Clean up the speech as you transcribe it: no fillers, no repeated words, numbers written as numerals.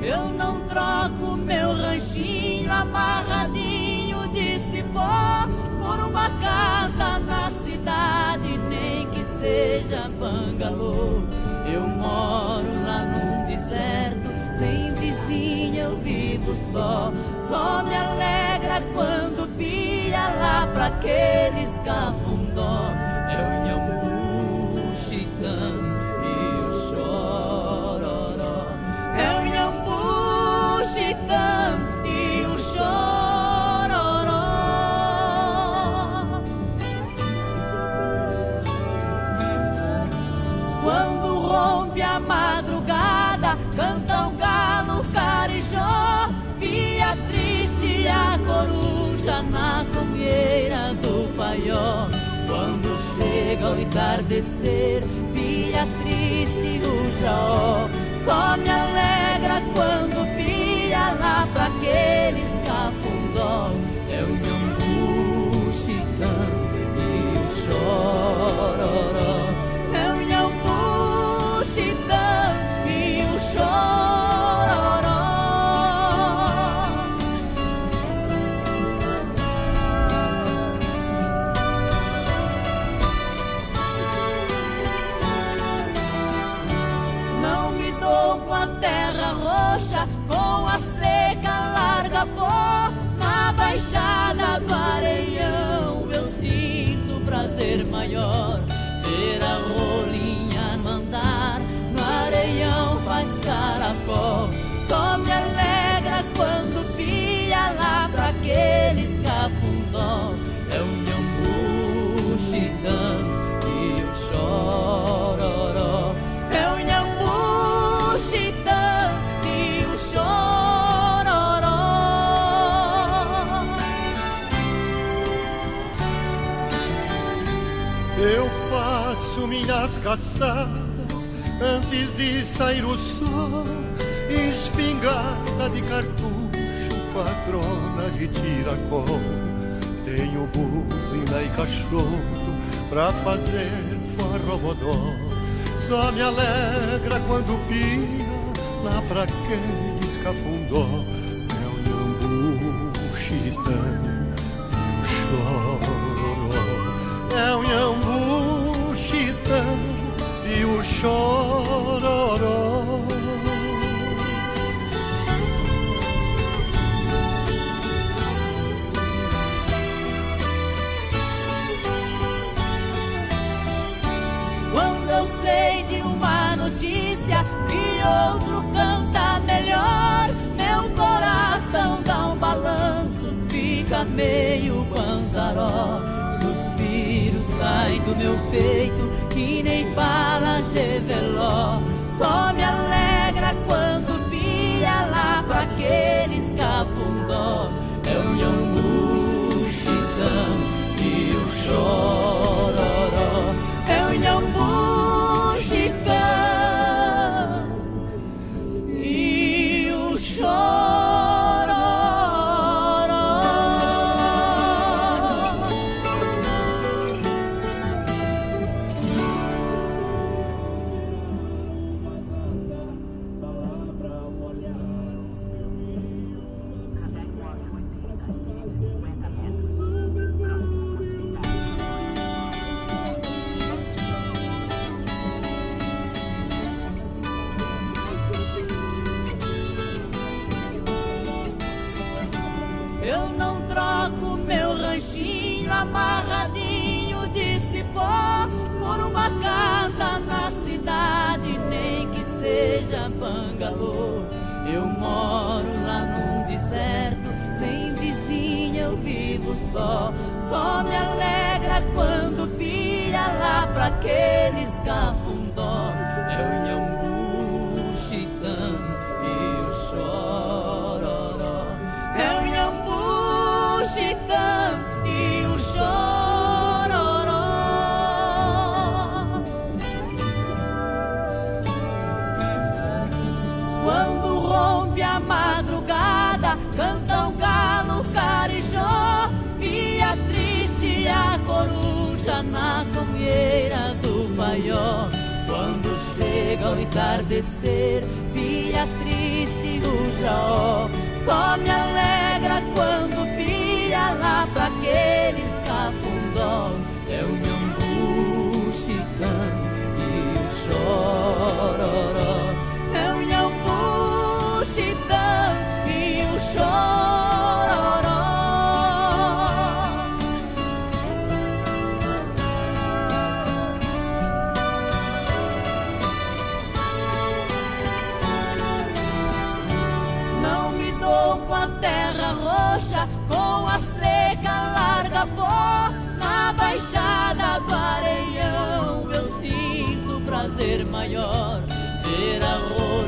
Eu não troco meu ranchinho amarradinho de cipó por uma casa na cidade, nem que seja bangalô. Eu moro lá num deserto, sem vizinha eu vivo só. Só me alegra quando pia lá pra aqueles cafundó. É o Inhambu chicano e o chororó. É o Inhambu chicano e o chororó. Quando rompe a madrugada, canta um galo carijó, pia triste a coruja na comieira do paió. Quando chega o entardecer, pia triste o jaó. Só me alegra quando pia lá pra aqueles cafundó. É o Inhambu chicano e o chororó. É o Inhambu chicano e o chororó. Não me dou com a terra roxa, com a seca larga pó. Na baixada do Areião eu sinto prazer maior. Ver a rolinha mandar no areião faz caracol. Só me alegra quando pia lá pra aqueles cafundó. É o Inhambu chicano e o chororó. É o Inhambu chicano e o chororó. Eu faço minhas caçadas antes de sair o sol. Espingarda de cartucho, patrona de tiracol. Tenho buzina e cachorro pra fazer forrobodó. Só me alegra quando pia lá pra aqueles cafundó. É o Inhambu chicano e o chororó. É o Inhambu chicano e o chororó. Quando eu sei de uma notícia que outro canta melhor, meu coração dá um balanço, fica meio banzaró. Suspiro sai do meu peito que nem bala geveló. Só me alegra quando pia lá pra aqueles cafundó. É o Inhambu chicano e o chororó. É o Inhambu chicano e o chororó. Eu não troco meu ranchinho amarradinho de cipó por uma casa na cidade, nem que seja bangalô. Eu moro lá num deserto, sem vizinha eu vivo só. Só me alegra quando pia lá pra aqueles cafundó. É o Inhambu chicano e o chororó. É o Inhambu chicano e o chororó. Quando rompe a madrugada, canta um galo carijó, pia triste a coruja na comieira do paió. Quando chega ao entardecer, pia triste o jaó. Só me alegra quando pia lá pra aqueles cafundó. É o Nhambu chicano e o chororó. É o Nhambu chicano e o chororó. Não me dou com a terra roxa, com a seca larga pó. Na baixada do Areião eu sinto prazer maior, ver a roxa